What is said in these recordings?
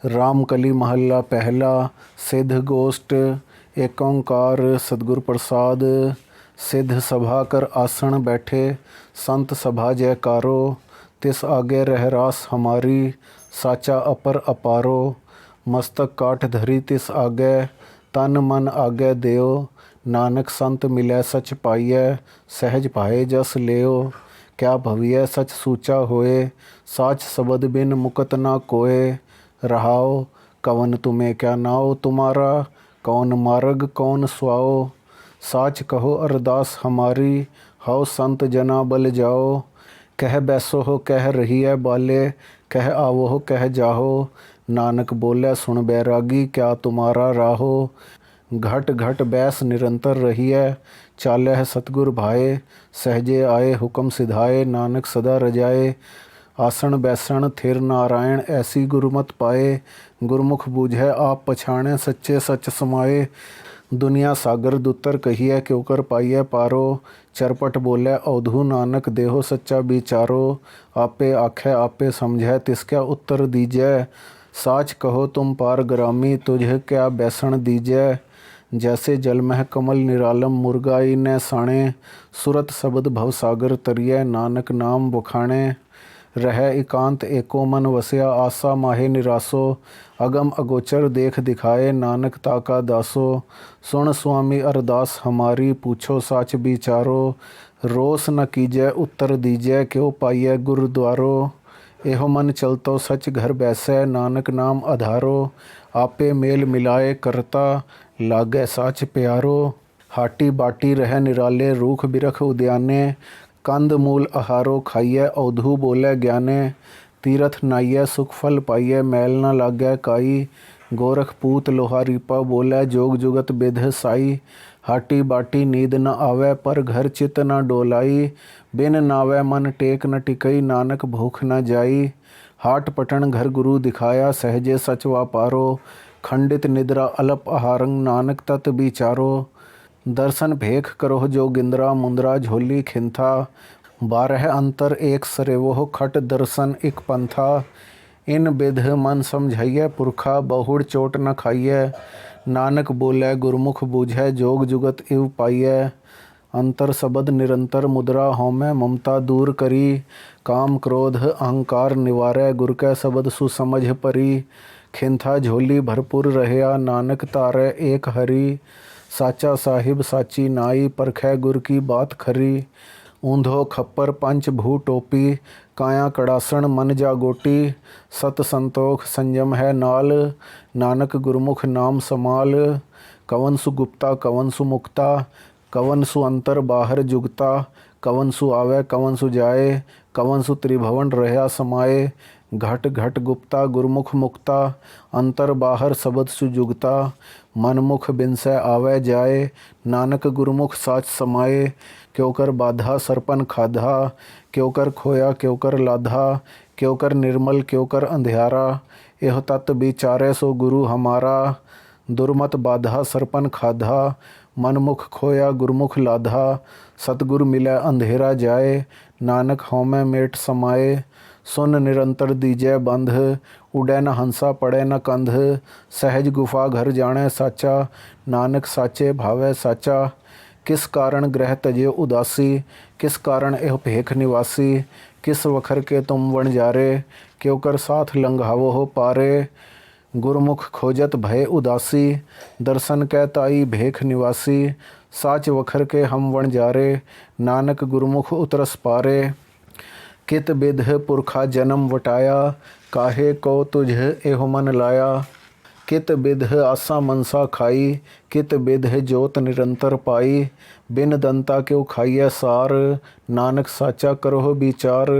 रामकली महला पहला। सिद्ध गोष्ठ एक ओंकार सतगुर प्रसाद। सिद्ध सभा कर आसन बैठे संत सभा जयकारो। तिस आगे रह रास हमारी साचा अपर अपारो। मस्तक काठ धरी तिस आगे तन मन आगे देओ। नानक संत मिलै सच पाइयै सहज भाए जस लेओ। क्या भविय सच सूचा होए साच शब्द बिन मुकत ना कोय। रहाओ कवन तुम्हें क्या नाओ तुम्हारा कौन मार्ग कौन सुआओ। साच कहो अरदास हमारी हौ संत जना बल जाओ। कह बैसो हो कह रही है बाले कह आवो हो कह जाहो। नानक बोले सुन बैरागी क्या तुम्हारा राहो। घट घट बैस निरंतर रही है चाले है सतगुर भाए। सहजे आए हुक्म सिधाए नानक सदा रजाए। आसन बैसन थिर नारायण ऐसी गुरुमत पाए। गुरमुख बूझे आप पछाणे सच्चे सच समाए। दुनिया सागर दुतर कहिए क्यों कर पाइए पारो। चरपट बोले अवधू नानक देहो सच्चा विचारो। आपे आखे आपे समझे तिसका उत्तर दीजै। साच कहो तुम पार ग्रामी तुझे क्या बैसन दीजै। जैसे जल मह कमल निरालम मुर्गाई न साणे। सुरत शब्द भवसागर तरिय नानक नाम बखाणे। रह एकांत एको मन वसया आशा माहे निरासो। अगम अगोचर देख दिखाए नानक ताका दासो। सुन स्वामी अरदास हमारी पूछो साच विचारो। रोस न कीजै उत्तर दीजै क्यों पाइयै गुरुद्वारो। एहो मन चलतो सच घर बैसै नानक नाम आधारो। आपे मेल मिलाए करता लागै साच प्यारो। हाटी बाटी रह निराले रूख बिरख उद्याने। कंद मूल आहारो खाइए अवधू बोले ज्ञाने। तीरथ नाइए सुख फल पाइए मैल न लागै काई। गोरख पूत लोहा रीपा बोले जोग जुगत बिध साई। हाटी बाटी नींद न आवे पर घर चित न डोलाई। बिन नावे मन टेक न टिकई नानक भूख न जाई। हाट पटन घर गुरु दिखाया सहजे सच वापारो। खंडित निद्रा अलप आहारंग नानक तत विचारो। दर्शन भेख करो जोगिंद्रा मुंद्रा झोली खिंथा। बारह अंतर एक सरेवो खट दर्शन एक पंथा। इन विध मन समझाइए पुरखा बहुड़ चोट न खाइए। नानक बोले गुरमुख बूझे जोग जुगत इव पाइए। अंतर शब्द निरंतर मुद्रा होमै ममता दूर करी। काम क्रोध अहंकार निवारै गुर कै शब्द सुसमझ परी। खिंथा झोली भरपूर रहया नानक तारै एक हरी। साचा साहिब साची नाई परखै गुर की बात खरी। ऊंधो खप्पर पंच भू टोपी काया कड़ासन मन जागोटी। सत संतोख संयम है नाल नानक गुरमुख नाम समाल। कवन सु गुप्ता कवन सु मुक्ता कवन सु अंतर बाहर जुगता। कवन सु आवे कवन सु जाए कवन सु त्रिभवन रहया समाए। घट घट गुप्ता गुरमुख मुक्ता अंतर बाहर शब्द सुजुगता। मनमुख बिनसै आवे जाए नानक गुरमुख साच समाए। क्यों कर बाधा सरपन खाधा क्यों कर खोया क्यों कर लाधा। क्यों कर निर्मल क्यों कर अंधियारा एह तत् विचारे सो गुरु हमारा। दुर्मत बाधा सरपन खाधा मनमुख खोया गुरमुख लाधा। सतगुर मिलै अंधेरा जाए नानक होमै मेट समाए। सुन निरंतर दीजै बंध उड़ै न हंसा पड़ै न कंध। सहज गुफा घर जाने साचा नानक साचे भावै साचा। किस कारण ग्रह तजे उदासी किस कारण एह भेख निवासी। किस वखर के तुम वणजारे क्यों कर साथ लंघावो हो पारे। गुरमुख खोजत भय उदासी दर्शन कै ताई भेख निवासी। साच वखर के हम वणजारे नानक गुरमुख उतरस पारे। कित बिध पुरखा जन्म वटाया काहे को तुझ एहो मन लाया। कित बिध आसा मनसा खाई कित बिध जोत निरंतर पाई। बिन दंता क्यों खाइए सार नानक साचा करो विचार।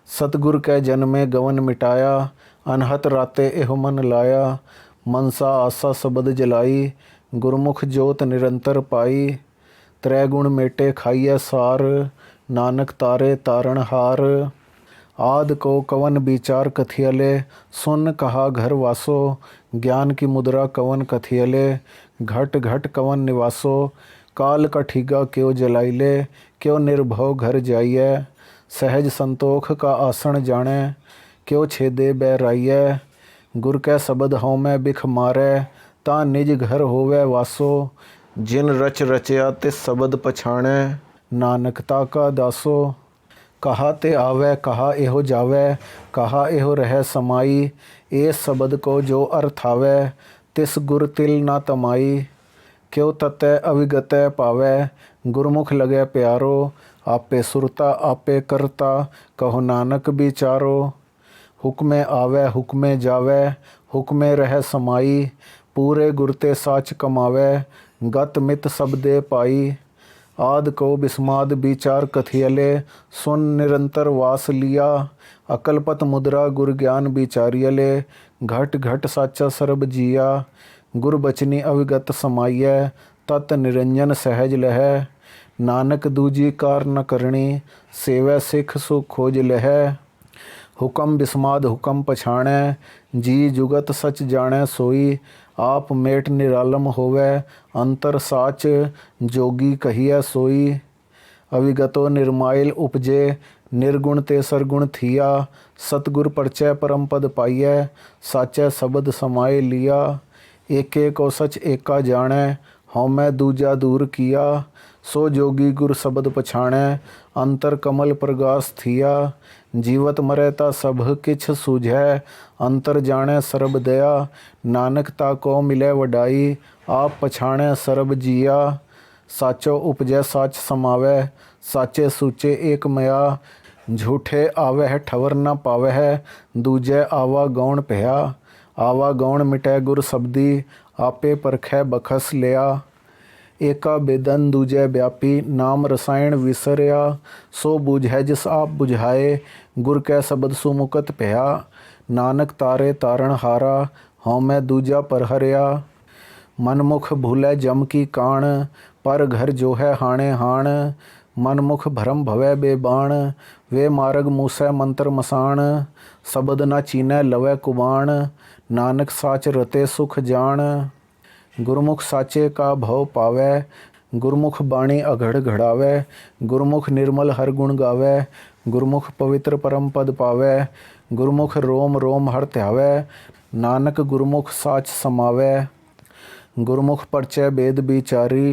सतगुर कै जन्मे गवन मिटाया अनहत राते एहो मन लाया। मनसा आसा सबद जलाई गुरमुख जोत निरंतर पाई। त्रैगुण मेटे खाइए सार नानक तारे तारणहार। आद को कवन विचार कथियले सुन कहा घर वासो। ज्ञान की मुद्रा कवन कथियले घट घट कवन निवासो। काल का ठीगा क्यों जलाइले क्यों निर्भव घर जाइए। सहज संतोख का आसन जाने क्यों छेदे बैराइए। गुर कै शब्द हਉ मैं बिख मारै, ता निज घर होवै वासो। जिन रच रचया तिस शब्द पछाणै, नानक ताका दासो। कहा ते आवै कहा एहो जावै, कहा एहो रहै समाई। इस शब्द को जो अर्थ आवै, तिस गुर तिल ना तमाई। क्यों ततै अविगतै पावै, गुरमुख लगै प्यारो। आपे सुरता आपे करता, कहो नानक बिचारो। हुक्मे आवे हुक्मे जावे, हुक्मे रह समाई। पूरे गुर ते साच कमावे, गत मित शब्दे पाई। आद को बिस्माद विचार कथियले, सुन निरंतर वास लिया। अकलपत मुद्रा गुर ज्ञान विचारियले, घट घट साचा सरब जिया। गुर बचनी अविगत समाइय, तत निरंजन सहज लह। नानक दूजी कार न करणी, सेवै सिख सुख खोज लह। हुकम बिस्माद हुकम पछाणै, जी जुगत सच जाणै सोई। आप मेट निरालम होवै, अंतर साच जोगी कहिए सोई। अविगतो निर्माइल उपजे, निर्गुण ते सरगुण थिया। सतगुर परचय परम पद पाइय, साचै शब्द समाए लिया। एके को सच एका जाणै, हउमै दूजा दूर किया। सो जोगी गुर शब्द पछाणै, अंतर कमल प्रगास थिया। जीवत मरै ता सब किछ सूझै, अंतर जाणै सरब दया। नानक ताको मिलै वडाई, आप पछाणै सरब जिया। साचो उपजै साच समावै, साचे सूचे एक मया। झूठे आवह ठवर न पावह, दूजै आवा गौण भया। आवा गौण मिटै गुर शब्दी, आपे परखै बखस लिया। एका बेदन दूजै व्यापी, नाम रसायण विसरिया। सो बूझै जिस आप बुझाए, गुर कै शब्द सुमुकत भया। नानक तारे तारण हारा, हउमै दूजा परहरिया। मनमुख भूलै जम की काण, पर घर जो है हाणे हाण। मनमुख भरम भवै बेबाण, वे मार्ग मूसै मंत्र मसाण। शब्द न चीनै लवै कुबाण, नानक साच रते सुख जाण। गुरमुख साचे का भव पावै, गुरमुख बाणी अघड़ घड़ावै। गुरमुख निर्मल हर गुण गावै, गुरमुख पवित्र परम पद पावै। गुरमुख रोम रोम हर ध्यावै, नानक गुरमुख साच समावै। गुरमुख परचय वेद विचारी,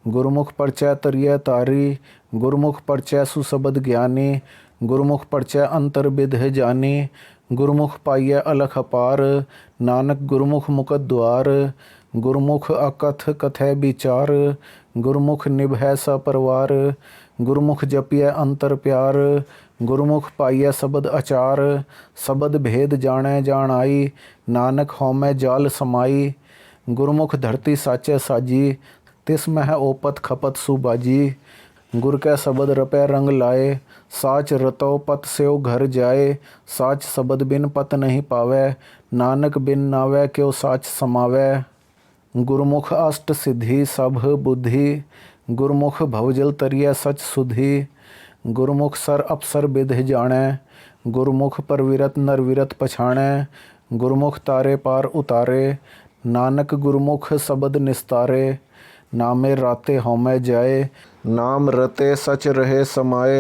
गुरमुख परचय तरिय तारी। गुरमुख परचय सुशब्द ज्ञानी, गुरमुख परचय अंतर विध जानी। गुरमुख पाइय अलख अपार, नानक गुरमुख मुकत द्वार। गुरमुख अकथ कथै विचार, गुरमुख निभै सपरवार। गुरमुख जपिय अंतर प्यार, गुरमुख पाइय शब्द अचार। शब्द भेद जाणै जाण आई, नानक हउमै जाल समाई। गुरमुख धरती साचै साजी, तिस मह ओपत खपत सुबाजी। गुर कै शब्द रपै रंग लाए, साच रतो पत स्यो घर जाए। साच शब्द बिन पत नहीं पावै, नानक बिन नावै क्यों साच समावै। गुरमुख अष्ट सिद्धि सब बुद्धि, गुरमुख भवजल तरिय सच सुधि। गुरमुख सर अपसर विध जाणै, गुरमुख परविरत नरविरत पछाणै। गुरमुख तारे पार उतारे, नानक गुरमुख शब्द निस्तारे। नामे राते हउमै जाए, नाम रते सच रहे समाए।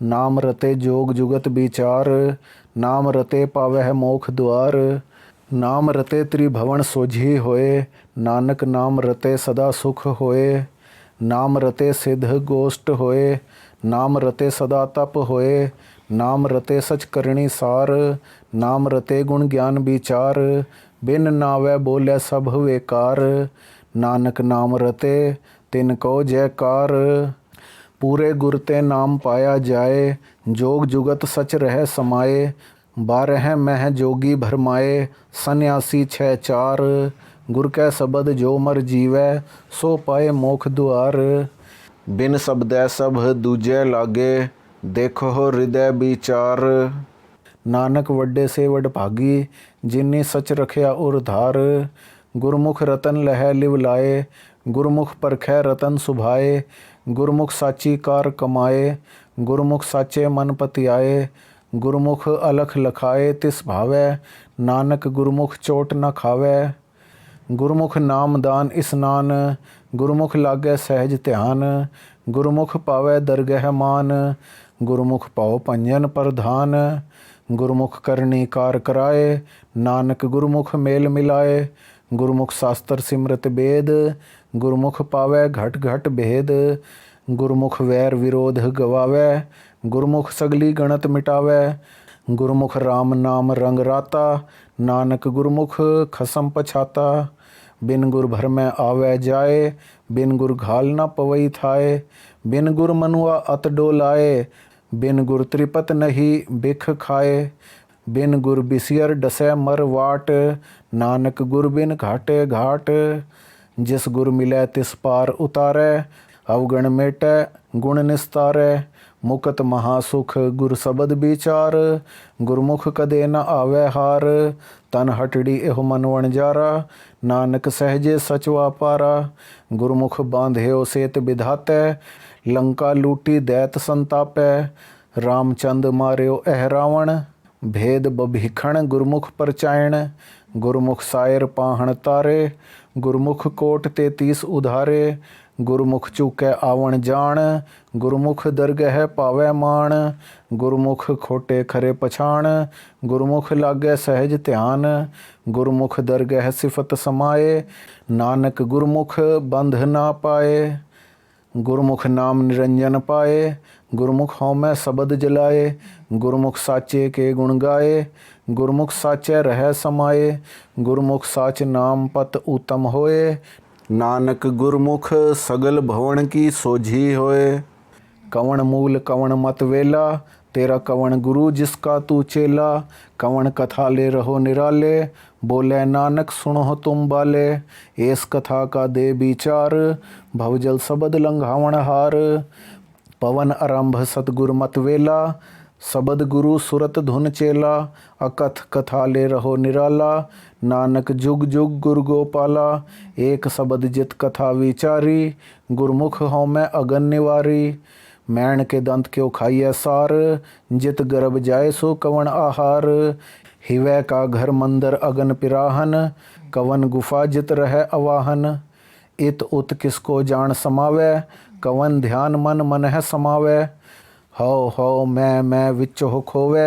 नाम रते जोग जुगत विचार, नाम रते पावह मोख द्वार। नाम रते त्रिभुवन सोझी होए, नानक नाम रते सदा सुख होए। नाम रते सिद्ध गोष्ठ होए, नाम रते सदा तप होए। नाम रते सच करणी सार, नाम रते गुण ज्ञान विचार। बिन नावै बोलै सब वेकार, नानक नाम रते तिनको जयकार। पूरे गुर ते नाम पाया जाए, जोग जुगत सच रह समाए। 12 मह जोगी भरमाए, सन्यासी 6 4। गुर कै शब्द जो मर जीवै, सो पाए मोख दुआर। बिन शब्दै सब दूजै लागे, देखो हृदय विचार। नानक वड्डे से वड भागी, जिन्नी सच रखिया उर धार। गुरमुख रतन लहै लिव लाए, गुरमुख परखै रतन सुभाए। गुरमुख साची कार कमाए, गुरमुख साचे मन पतियाए। गुरमुख अलख लखाए तिस भावै, नानक गुरमुख चोट न खावै। गुरमुख नाम दान स्नान, गुरमुख लागै सहज ध्यान। गुरमुख पावै दरगह मान, गुरमुख पाओ पंजन प्रधान। गुरमुख करनी कार कराए, नानक गुरमुख मेल मिलाए। गुरमुख शास्त्र सिमरत बेद, गुरमुख पावै घट घट भेद। गुरमुख वैर विरोध गवावै, गुरमुख सगली गणत मिटावै। गुरमुख राम नाम रंग राता, नानक गुरमुख खसम पछाता। बिन गुर भर में आवे जाए, बिन गुर घाल न पवई थाए। बिन गुर मनुआ अत डोलाए, बिन गुर त्रिपत नहीं बिख खाए। बिन गुर बिसियर डसै मर वाट, नानक गुर बिन घाटे घाट। जिस गुर मिलै तिस पार उतारै, अवगण मेटै गुण निस्तारै। मुकत महासुख गुर शबद विचार, गुरमुख कदे न आवे हार। तन हटड़ी एहो मन वणजारा, नानक सहजे सचवा पारा। गुरमुख बांध्यो सेत विधातै, लंका लूटी दैत संतापै। रामचंद मार्यो एह रावण, भेद बभीखण गुरमुख परचायण। गुरमुख सायर पाहण तारे, गुरमुख कोट 33 उधारे। गुरमुख चूकै आवण जान, गुरमुख दरगह पावै मान। गुरमुख खोटे खरे पछाण, गुरमुख लागै सहज ध्यान। गुरमुख दरगह सिफत समाए, नानक गुरमुख बंध ना पाए। गुरमुख नाम निरंजन पाए, गुरमुख होमै शबद जलाए। गुरमुख साचे के गुण गाए, गुरमुख साचे रह समाए। गुरमुख साच नाम पत उत्तम होए, नानक गुरमुख सगल भवन की सोझी होए। कवन मूल कवन मत वेला, तेरा कवन गुरु जिसका तू चेला। कवन कथा ले रहो निराले, बोले नानक सुनो तुम बाले। एस कथा का दे विचार, भवजल शबद लंघावण हार। पवन आरंभ सतगुर मत वेला, शबद गुरु सुरत धुन चेला। अकथ कथा ले रहो निराला, नानक जुग जुग गुर गोपाला। एक शबद जित कथा विचारी, गुरमुख हों मैं अगन निवारी। मैण के दंत क्यों खाइए सार, जित गर्भ जाए सो कवन आहार। हिवै का घर मंदिर अगन पिराहन, कवन गुफा जित रह अवाहन। इत उत किसको जान समावै, कवन ध्यान मन मन है समावै। हौ मैं विच हो खोवै,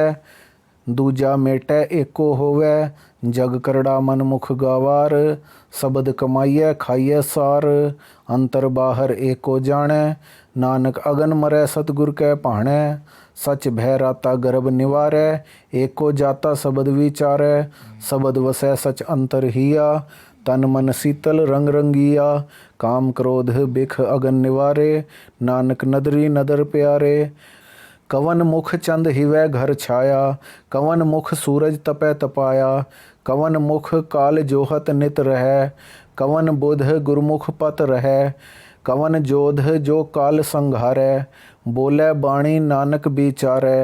दूजा मेटै एको होवै। जग करड़ा मन मुख गवार, शबद कमाइए खाइए सार। अंतर बाहर एको जाने, नानक अगन मरै सतगुर कै भाणै। सच भय राता गर्भ निवारै, एको जाता शबद विचारै। शबद वसै सच अंतर हिया, तन मन शीतल रंग रंगिया। काम क्रोध बिख अगन निवारे, नानक नदरी नदर प्यारे। कवन मुख चंद हिवै घर छाया, कवन मुख सूरज तपै तपाया। कवन मुख काल जोहत नित रहै, कवन बुध गुरमुख पत रहै। कवन जोध जो काल संघारै, बोलै बाणी नानक विचारै।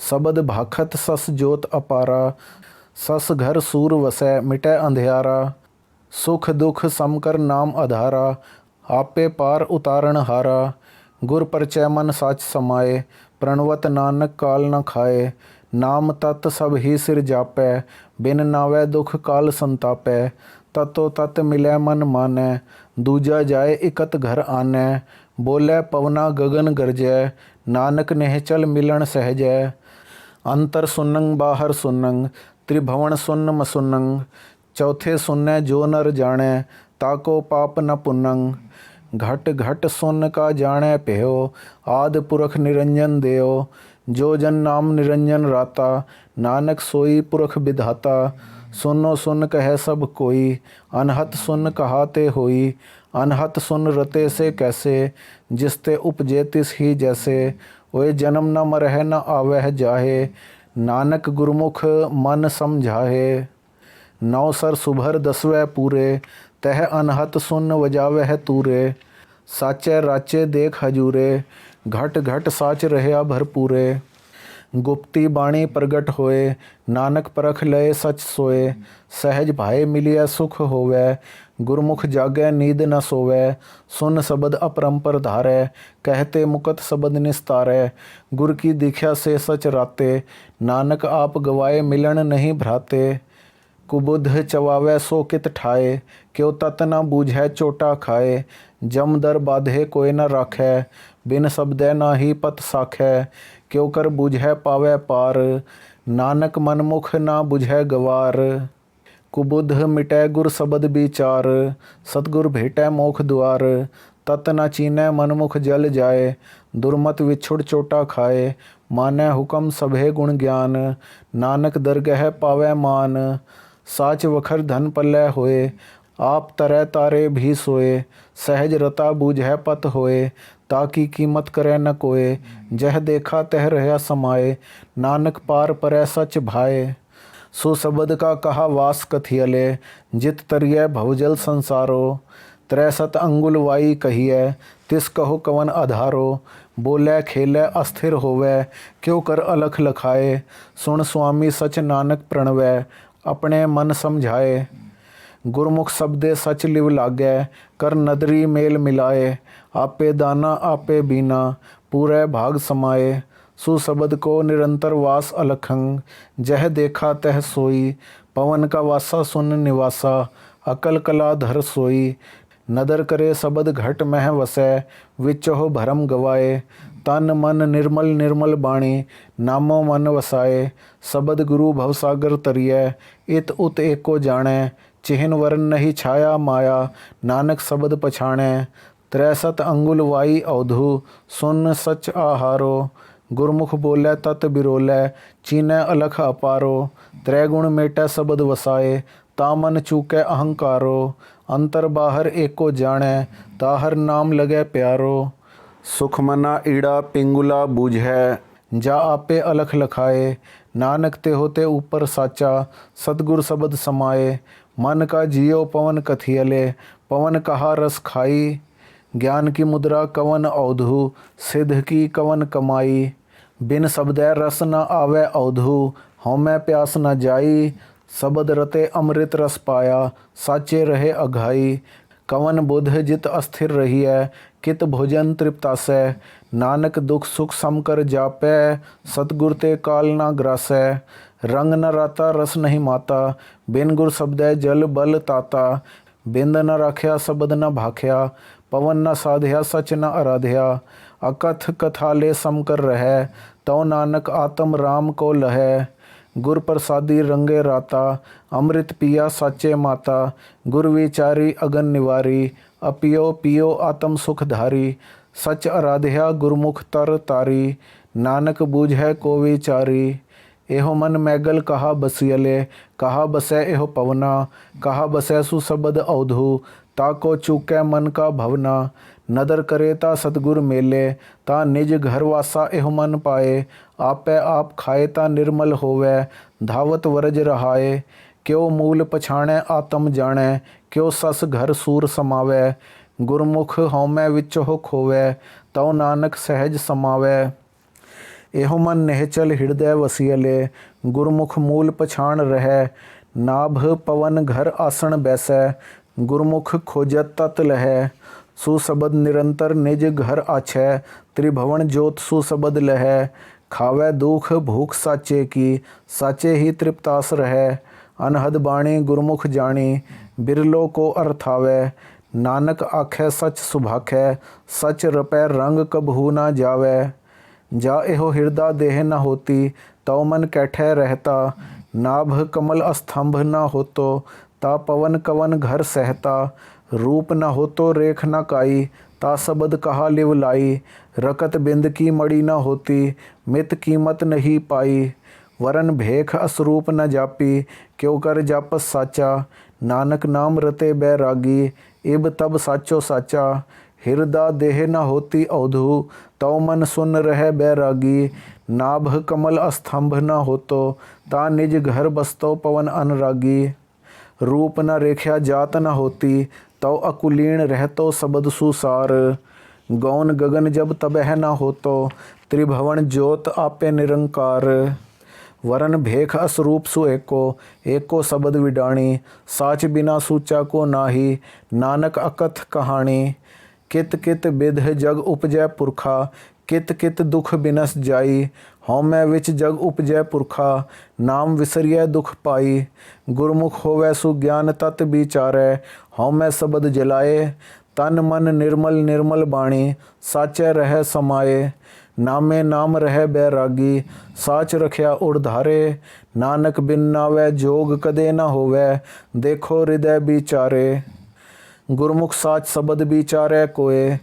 शबद भाखत सस जोत अपारा, सस घर सूर वसै मिटै अंधियारा। सुख दुख समकर नाम आधारा, आपे पार उतारण हारा। गुर परचय मन साच समाए, प्रणवत नानक काल न खाए। नाम तत् सब ही सिर जापै, बिन नावै दुख काल संतापै। ततो तत् मिलै मन मानै, दूजा जाए इकत घर आनै। बोलै पवना गगन गरजै, नानक निहचल मिलन सहजै। अंतर सुनंग बाहर सुनंग, त्रिभवन सुन्न मसुनंग। चौथे सुन्नै जो नर जानै, ताको पाप न पुनंग। घट घट सुन का जाने प्यो, आद पुरख निरंजन देओ। जो जन नाम निरंजन राता, नानक सोई पुरख विधाता। सुनो सुन कहे सब कोई, अनहत सुन कहाते होई। अनहत सुन रते से कैसे, जिसते उपजे तिस ही जैसे। ओए जन्म न मरह न आवह जाहे, नानक गुरमुख मन समझाहे। नौ सर सुभर दसवें पूरे, तह अनहत सुन वजावह तूरे। साचे राचे देख हजूरे, घट घट साच रहया भरपूरे। गुप्ती बाणी प्रगट होए, नानक परख लय सच सोए। सहज भाए मिलिया सुख होवै, गुरमुख जागै नींद न सोवै। सुन शबद अपरंपर धारै, कहते मुकत शबद निस्तारै। गुर की दीख्या से सच राते, नानक आप गवाए मिलन नहीं भ्राते। कुबुद्ध चवावै सो कित ठाए, क्यों तत न बूझै चोटा खाए। जम दर बाधे कोई न राखै, बिन शब्दै ना ही पत साखै। क्यों कर बूझै पावै पार, नानक मनमुख ना बुझै गवार। कुबुध मिटै गुर शबद विचार, सतगुर भेटै मोख द्वार। तत न चीनै मनमुख जल जाए, दुर्मत विछुड़ चोटा खाए। मानै हुकम सभे गुण ज्ञान, नानक दरगह पावै मान। साच वखर धन पल्लै होए, आप तरै तारे भी सोए। सहज रता बूझै पत होए, ताकि कीमत करै न कोय। जह देखा तह रहा समाए, नानक पार परै सच भाए। सुशबद का कहा वास कथियले, जित तरियै भवजल संसारो। त्रैसत अंगुल वाई कहिए, तिस कहो कवन आधारो। बोलै खेलै अस्थिर होवै, क्यों कर अलख लखाए। सुन स्वामी सच नानक प्रणवै, अपने मन समझाए। गुरमुख शब्दे सच लिव लागै, कर नदरी मेल मिलाए। आपे दाना आपे बीना, पूरे भाग समाए। सुशबद को निरंतर वास अलखं, जह देखा तह सोई। पवन का वासा सुन निवासा, अकल कला धर सोई। नदर करे शबद घट मह वसै, विचोह भरम गवाए। तन मन निर्मल निर्मल बाणी, नामो मन वसाए। शबद गुरु भवसागर तरियै, इत उत एको जाणै। चिहिन वरन नहीं छाया माया, नानक शबद पछाणै। त्रैसत अंगुल वाई अवधु, सुन सच आहारो। गुरमुख बोलै तत बिरोलै, चीनै अलख अपारो। त्रैगुण मेटै शबद वसाए, तामन चूकै अहंकारो। अंतर बाहर एको जाणै, ताहर नाम लगै प्यारो। सुख मना ईड़ा पिंगुला बूझै, जा आपे अलख लखाए। नानक ते होते ऊपर साचा, सतगुर शबद समाए। मन का जियो पवन कथियले, पवन कहा रस खाई। ज्ञान की मुद्रा कवन अवधु, सिद्ध की कवन कमाई। बिन शब्दै रस न आवे अवधु, हौमै प्यास न जाई। शबद रते अमृत रस पाया, साचे रहे अघाई। कवन बुध जित अस्थिर रहियै, कित भोजन तृप्तासै। नानक दुख सुख सम कर जापै, सतगुर ते काल ना ग्रासै। रंग न राता रस नहीं माता, बिन गुर शब्दै जल बल ताता। बिंद न राख्या शबद न भाख्या, पवन न साध्या सच न आराध्या। अकथ कथाले सम कर रहै, तो नानक आत्म राम को लहै। गुर प्रसादी रंगे राता, अमृत पिया साचे माता। गुर विचारी अगन निवारी, अपियो पियो आत्म सुख धारी। सच आराध्या गुरमुख तर तारी, नानक बूझै को विचारी। एहो मन मैगल कहा बसियले, कहा बसै एहो पवना। कहा बसै सुशबद अवधु, ताको चूकै मन का भवना। नदर करे ता सतगुर मेले, ता निज घर वासा एहो मन पाए। आपै आप खाए ता निर्मल होवै, धावत वरज रहाए। क्यों मूल पछाणै आत्म जाणै, क्यों सस घर सूर समावै। गुरमुख हौमै विचोह खोवै, तौ नानक सहज समावै। एहो मन निहचल हृदय वसियले, गुरमुख मूल पछाण रहै। नाभ पवन घर आसन बैसै, गुरमुख खोजत तत लहै। सुशबद निरंतर निज घर आछै, त्रिभुवन जोत सुशबद लहै। खावै दुख भूख साचे की, साचे ही तृप्तास रहै। अनहद बाणी गुरमुख जानी, बिरलो को अर्थावै। नानक आखै सच सुभाखै, सच रपै रंग कबहू ना जावै। जा एहो हृदा देह न होती, तौ मन कैठै रहता। नाभ कमल अस्तंभ न होतो, ता पवन कवन घर सहता। रूप न होतो रेख न काई, ता शबद कहा लिव लाई। रकत बिंद की मड़ी न होती, मित कीमत नहीं पाई। वरन भेख असरूप न जापी, क्यों कर जापस साचा। नानक नाम रते बैरागी, इब तब साचो साचा। हृदा देह न होती अवधु, तौ मन सुन रह बैरागी। नाभ कमल अस्तंभ न होतो, ता निज घर बसतो पवन अनुरागी। रूप न रेख्या जात न होती, तौ अकुलीन रहतो शबद सुसार। गौन गगन जब तबह न होतो, त्रिभुवन ज्योत आपे निरंकार। वरन भेख असरूप सु एको, एको शबद विडाणी। साच बिना सूचा को नाही, नानक अकथ कहानी। कित कित बिध जग उपजै पुरखा, कित कित दुख बिनस जाई। हौमै विच जग उपजै पुरखा, नाम विसरियै दुख पाई। गुरमुख होवै सुज्ञान तत विचारै, हौमै शबद जलाए। तन मन निर्मल निर्मल बाणी, साचै रहै समाए। ਨਾਮੇ ਨਾਮ ਰਹਿ ਬੈਰਾਗੀ, ਸਾਚ ਰਖਿਆ ਉੜਧਾਰੇ। ਨਾਨਕ ਬਿਨ ਨਾਵੈ ਜੋਗ ਕਦੇ ਨਾ ਹੋਵੈ, ਦੇਖੋ ਹਿਰਦੈ ਵਿਚਾਰੇ। ਗੁਰਮੁਖ ਸਾਚ ਸ਼ਬਦ ਵਿਚਾਰੈ ਕੋਏ,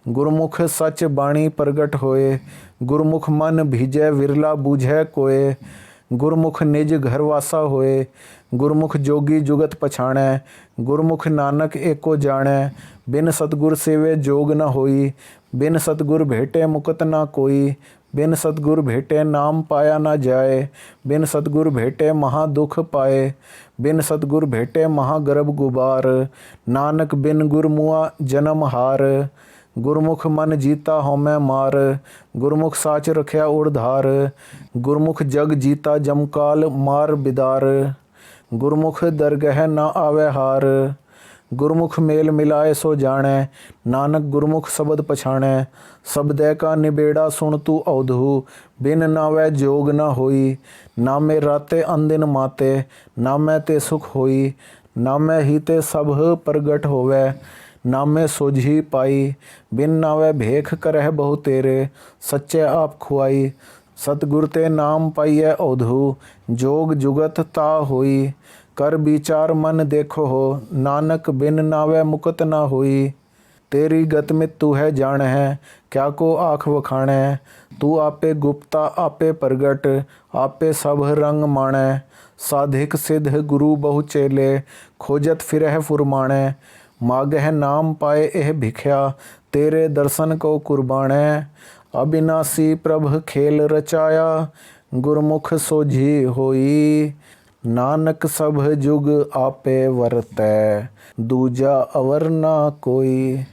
ਗੁਰਮੁਖ ਸਚ ਬਾਣੀ ਪ੍ਰਗਟ ਹੋਏ। ਗੁਰਮੁਖ ਮਨ ਭੀਜੈ ਵਿਰਲਾ ਬੂਝੈ ਕੋਏ, ਗੁਰਮੁਖ ਨਿਜ ਘਰ ਵਾਸਾ ਹੋਏ। ਗੁਰਮੁਖ ਜੋਗੀ ਜੁਗਤ ਪਛਾਣੈ, ਗੁਰਮੁਖ ਨਾਨਕ ਏਕੋ ਜਾਣੈ। ਬਿਨ ਸਤਿਗੁਰ ਸੇਵੇ ਜੋਗ ਨ ਹੋਈ, ਬਿਨ ਸਤਿਗੁਰ ਭੇਟੇ ਮੁਕਤ ਨਾ ਕੋਈ। ਬਿਨ ਸਤਿਗੁਰ ਭੇਟੇ ਨਾਮ ਪਾਇਆ ਨਾ ਜਾਏ, ਬਿਨ ਸਤਿਗੁਰ ਭੇਟੇ ਮਹਾ ਦੁਖ ਪਾਏ। ਬਿਨ ਸਤਿਗੁਰ ਭੇਟੇ ਮਹਾ ਗਰਭ ਗੁਬਾਰ, ਨਾਨਕ ਬਿਨ ਗੁਰਮੁਆ ਜਨਮ ਹਾਰ। ਗੁਰਮੁਖ ਮਨ ਜੀਤਾ ਹਉਮੈ ਮਾਰ, ਗੁਰਮੁਖ ਸਾਚ ਰਖਿਆ ਉੜਧਾਰ। ਗੁਰਮੁਖ ਜਗ ਜੀਤਾ ਜਮਕਾਲ ਮਾਰ ਬਿਦਾਰ, ਗੁਰਮੁਖ ਦਰਗਹਿ ਨਾ ਆਵੈ ਹਾਰ। ਗੁਰਮੁਖ ਮੇਲ ਮਿਲਾਏ ਸੋ ਜਾਣੈ, ਨਾਨਕ ਗੁਰਮੁਖ ਸ਼ਬਦ ਪਛਾਣੈ। ਸ਼ਬਦੈ ਕਾ ਨਿਬੇੜਾ ਸੁਣ ਤੂੰ ਔਧੂ, ਬਿਨ ਨਾਵੈ ਜੋਗ ਨਾ ਹੋਈ। ਨਾਮੇ ਰਾਤੇ ਅੰਦਿਨ ਮਾਤੇ, ਨਾਮੈ ਤੇ ਸੁਖ ਹੋਈ। ਨਾਮੈ ਹੀ ਤੇ ਸਭ ਪ੍ਰਗਟ ਹੋਵੈ, ਨਾਮੇ ਸੋਝੀ ਪਾਈ। ਬਿਨ ਨਾਵੈ ਭੇਖ ਕਰਹਿ ਬਹੁ ਤੇਰੇ, ਸੱਚੇ ਆਪ ਖੁਆਈ। ਸਤਿਗੁਰ ਤੇ ਨਾਮ ਪਾਈਐ ਔਧੂ, ਜੋਗ ਜੁਗਤ ਤਾ ਹੋਈ। ਕਰ ਵਿਚਾਰ ਮਨ ਦੇਖੋ ਹੋ, ਨਾਨਕ ਬਿਨ ਨਾਵੈ ਮੁਕਤ ਨਾ ਹੋਈ। ਤੇਰੀ ਗਤ ਮਿਤ ਤੂੰ ਹੈ ਜਾਣਹਿ, ਕਿਆ ਕੋ ਆਖ ਵਖਾਣੈ। ਤੂੰ ਆਪੇ ਗੁਪਤਾ ਆਪੇ ਪ੍ਰਗਟ, ਆਪੇ ਸਭ ਰੰਗ ਮਾਣੈ। ਸਾਧਿਕ ਸਿਧ ਗੁਰੂ ਬਹੁ ਚੇਲੇ, ਖੋਜਤ ਫਿਰਹਿ ਫੁਰਮਾਣੈ। ਮਾਗਹਿ ਨਾਮ ਪਾਏ ਇਹ ਭਿਖਿਆ, ਤੇਰੇ ਦਰਸ਼ਨ ਕੋ ਕੁਰਬਾਣੈ। ਅਬਿਨਾਸੀ ਪ੍ਰਭ ਖੇਲ ਰਚਾਇਆ, ਗੁਰਮੁਖ ਸੋਝੀ ਹੋਈ। ਨਾਨਕ ਸਭ ਜੁਗ ਆਪੇ ਵਰਤੈ, ਦੂਜਾ ਅਵਰ ਨਾ ਕੋਈ।